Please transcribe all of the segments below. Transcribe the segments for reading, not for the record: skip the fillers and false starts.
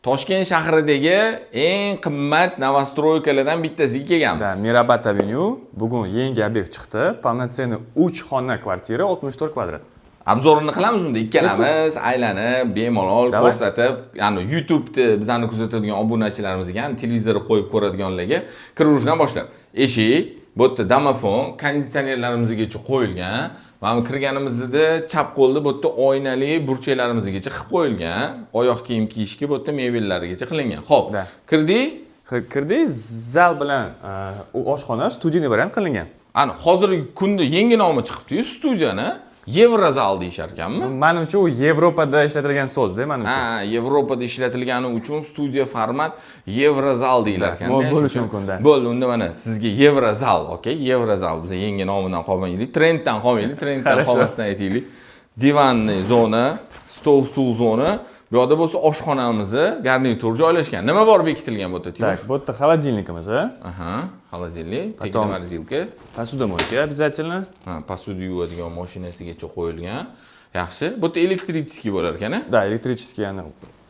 Toshkent shahridagi eng qimmat novostroykalardan bittasiga kelganmiz. Da, Mirabad Avenue bugun yangi obyekt chiqdi. Полноценный 3 xona kvartira 64 kvadrat. Obzorini qilamiz unda ikkalamiz aylanib, bemalol ko'rsatib, ya'ni YouTube'da bizani kuzatadigan obunachilarimizga ham televizorni qo'yib ko'radiganlarga kirishdan boshlab. Eshik, bu yerda domofon, konditsionerlarimizgacha qo'yilgan. Mana kirganimizda chap qo'lda bu yerda oynali burchaklarimizgacha qilib qo'yilgan. Oyoq kiyim kiyishga bu yerda mebellarigacha qilingan. Xo'p, Kirdik, zal bilan oshxona, studiyani variant qilingan. Ana hozirgi kunda yangi nomi chiqibdi-yu, studiyani Yevrozal deyishar ekanmi? Menimcha u Yevropada ishlatilgan so'z-da, menimcha. Ha, Yevropada ishlatilgani uchun studiya format Yevrozal deyilar ekan. Bo'lishi mumkin-da. Bo'ldi, unda mana sizga Yevrozal, okey? Yevrozal biz yangi nomidan qolmaylik, trenddan qolmaylik, trenddan qolmasdan aytaylik. Divanli zona, stol zona, bu yerda bo'lsa oshxonamiz, garnitur joylashgan. Nima bor bekitilgan bu yerda? Так, bu yerda холодильникimiz, Aha, холодильник, mordilka. Посудомойка обязательно. Ha, posуда yuvadigan mashinasigacha qo'yilgan. Yaxshi. Bu yerda elektrichеский bo'lar ekan-a? Da, elektrichеский ana.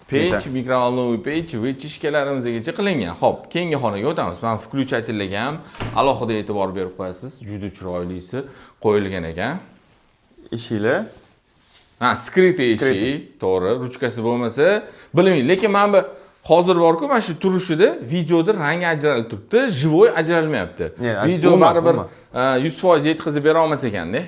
Pech, mikrovolnovый pech, vechishkalarimizgacha qilingan. Xo'p, keyingi xonaga o'tamiz. Mana включательlarga ham alohida e'tibor berib qo'yasiz. Juda chiroylisi qo'yilgan ekan. Eshiklar. Ha, skrytli eshik, to'g'ri, ruchkasi bo'lmasa, bilmayman, lekin men bu hozir bor-ku, mana shu turishida videoda rangi ajralib turibdi, живой ajralmayapti. Video baribir 100% yetkazib bera olmas ekanda.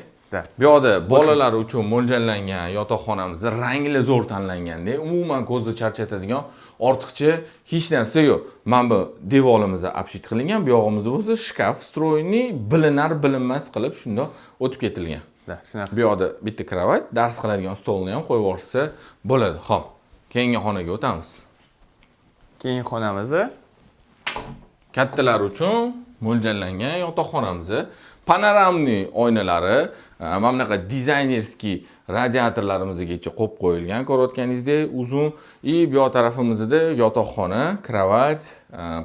Bu yerda bolalar uchun mo'ljallangan yotoqxonamiz rangli zo'r tanlanganda, umuman ko'zni charchatadigan ortiqcha hech narsa yo'q. Mana bu devorimiz обшит qilingan, bu yog'imizda bo'lsa shkaf, stroyni bilinar-bilinmas qilib shundoq o'tib ketilgan. Bu yerda bitta kravat, dars qiladigan stolni ham qo'yib yuborsa bo'ladi. Xo'p, keyingi xonaga o'tamiz. Keyingi xonamiz kattalar uchun mo'ljallangan yotoqxonamiz. Panoramli oynalari, mana bunaqa dizaynerskiy radiatorlarimizgacha qo'yib qo'yilgan. Ko'rayotganingizdek, uzun, bu yoq tarafimizda yotoqxona, kravat,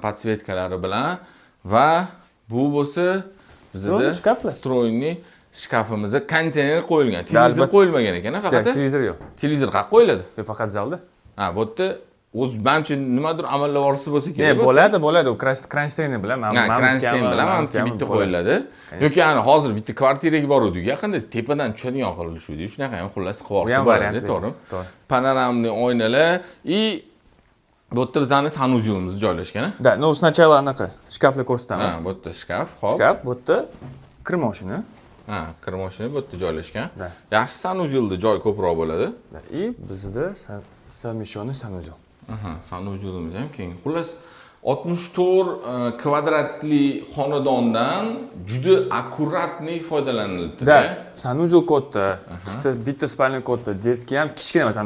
podsvetkalari bilan va bu bo'lsa bizda stroyni shkafimiz, konditsioner qo'yilgan. Televizor qo'yilmagan ekan, faqat. Televizor yo'q. Televizor qayerga qo'yiladi? Faqat zalda. Ha, bu yerda o'z menimcha nimadir amallab borsa bo'lsa kerak. Bo'ladi. U kranshtaynni bilan, kranshtayn bilan menimcha bitta qo'yiladi. Yoki ana hozir bitta kvartiraga boruvdik, yaqinda tepadan tushadigan qurilishdi. Shunaqa ham xullas qilib olsa bo'ladi, to'g'rimi? Panoramli oynalar bu yerda bizning sanuzyulimiz joylashgan. Da, no, сначала anaqa shkaflar ko'rsatamiz. Ha, bu yerda shkaf, xo'p. Shkaf, bu yerda kir moshina. Ha, kir moshina bu yerda joylashgan. Yaxshi sanuzyulda joy ko'proq bo'ladi. И bizda совмещенный sanuzyul. Aha, sanuzyulimiz ham keng. Xullas 64 kvadratli xonadondan juda akkuratniy foydalanilibdi. Da, sanuzyul katta, bitta spalniy katta, детский ham kichkina emas,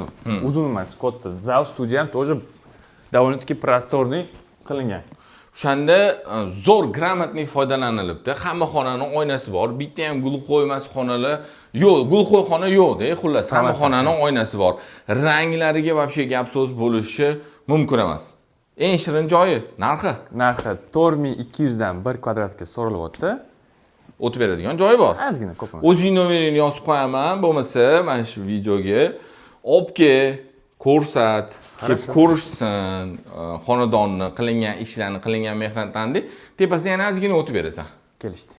uzun emas, katta. Zal, studiya ham тоже довольно-таки просторный qilingan. O'shanda zo'r gрамотный foydalanilibdi. Hamma xonaning oynasi bor. Bitta ham gulxo'y emas xonalar yo'q, gulxo'y xona yo'q-da, xullas hamma xonaning oynasi bor. Ranglariga вообще gap so'z bo'lishi mumkin emas. Eng shirin joyi narxi 4200 dan 1 kvadratga so'ralyapti. O'tib beradigan joyi bor. Ozgina ko'p emas. O'zing nomeringni yozib qo'yaman, bo'lmasa mana shu videoga obke ko'rsat, kelib ko'rishsin, xonadonni qilingan ishlarni, qilingan mehnatlarni, tepasidan yana ozgina o'tib berasan. Kelishdi.